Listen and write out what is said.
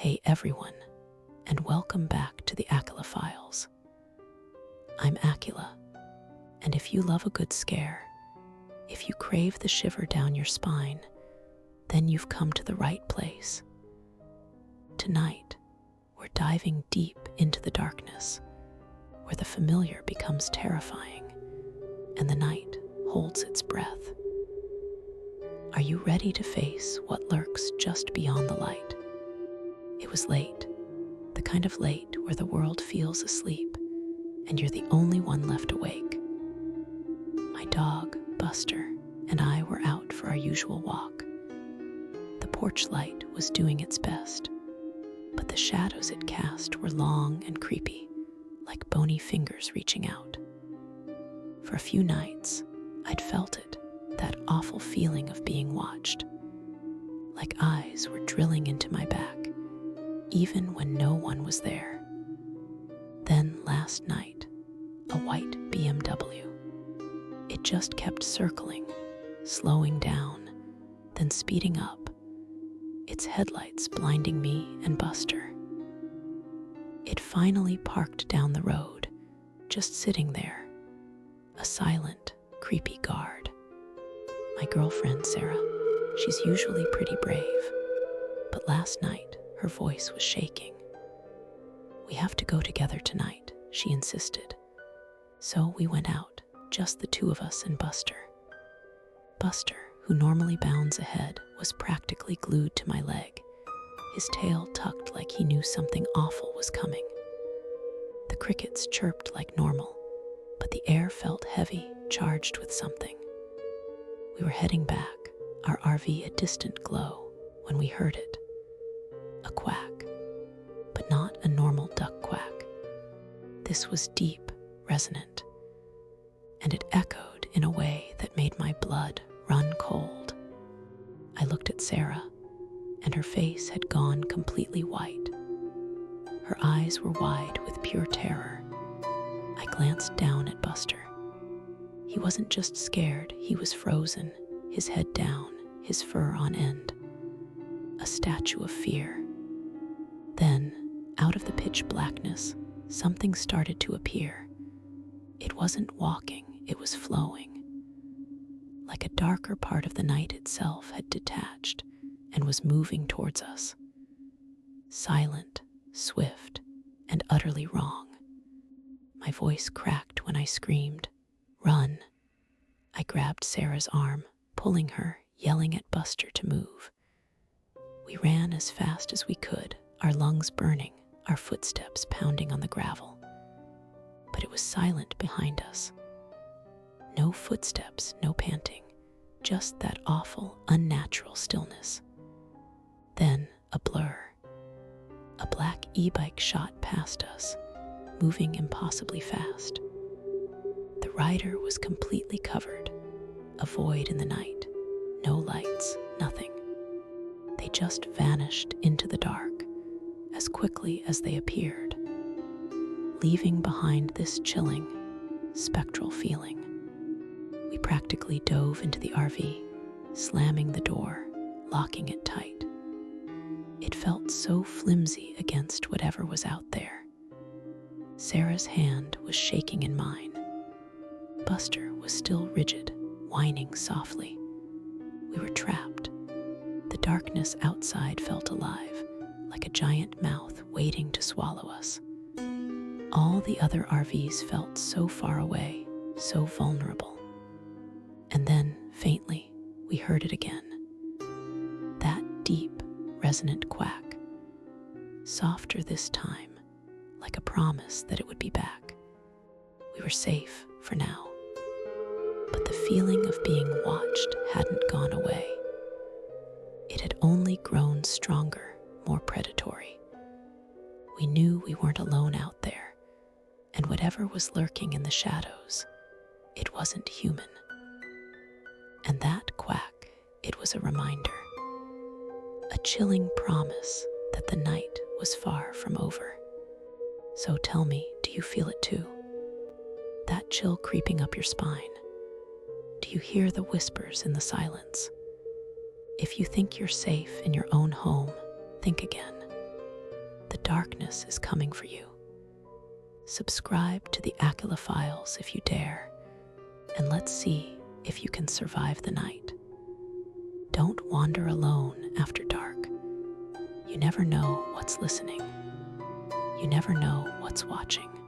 Hey everyone, and welcome back to the Aqeela Files. I'm Aqeela, and if you love a good scare, if you crave the shiver down your spine, then you've come to the right place. Tonight, we're diving deep into the darkness, where the familiar becomes terrifying, and the night holds its breath. Are you ready to face what lurks just beyond the light? It was late, the kind of late where the world feels asleep and you're the only one left awake. My dog, Buster, and I were out for our usual walk. The porch light was doing its best, but the shadows it cast were long and creepy, like bony fingers reaching out. For a few nights, I'd felt it, that awful feeling of being watched, like eyes were drilling into my back, even when no one was there. Then last night, a white BMW. It just kept circling, slowing down, then speeding up, its headlights blinding me and Buster. It finally parked down the road, just sitting there, a silent, creepy guard. My girlfriend, Sarah, she's usually pretty brave, but last night, her voice was shaking. We have to go together tonight, she insisted. So we went out, just the two of us and Buster. Buster, who normally bounds ahead, was practically glued to my leg, his tail tucked like he knew something awful was coming. The crickets chirped like normal, but the air felt heavy, charged with something. We were heading back, our RV a distant glow, when we heard it. A quack, but not a normal duck quack. This was deep, resonant, and it echoed in a way that made my blood run cold. I looked at Sarah, and her face had gone completely white. Her eyes were wide with pure terror. I glanced down at Buster. He wasn't just scared, he was frozen, his head down, his fur on end. A statue of fear. Then, out of the pitch blackness, something started to appear. It wasn't walking, it was flowing. Like a darker part of the night itself had detached and was moving towards us. Silent, swift, and utterly wrong. My voice cracked when I screamed, "Run!" I grabbed Sarah's arm, pulling her, yelling at Buster to move. We ran as fast as we could, our lungs burning, our footsteps pounding on the gravel. But it was silent behind us. No footsteps, no panting, just that awful, unnatural stillness. Then a blur. A black e-bike shot past us, moving impossibly fast. The rider was completely covered, a void in the night, no lights, nothing. They just vanished into the dark as quickly as they appeared, leaving behind this chilling, spectral feeling. We practically dove into the RV, slamming the door, locking it tight. It felt so flimsy against whatever was out there. Sarah's hand was shaking in mine. Buster was still rigid, whining softly. We were trapped. The darkness outside felt alive, like a giant mouth waiting to swallow us. All the other RVs felt so far away, so vulnerable. And then, faintly, we heard it again. That deep, resonant quack. Softer this time, like a promise that it would be back. We were safe for now. But the feeling of being watched hadn't gone away. It had only grown stronger, more predatory. We knew we weren't alone out there, and whatever was lurking in the shadows, it wasn't human. And that quack, it was a reminder, a chilling promise that the night was far from over. So tell me, do you feel it too? That chill creeping up your spine? Do you hear the whispers in the silence? If you think you're safe in your own home, think again. darkness is coming for you. Subscribe to the Aqeela Files if you dare, and let's see if you can survive the night. Don't wander alone after dark. You never know what's listening. You never know what's watching.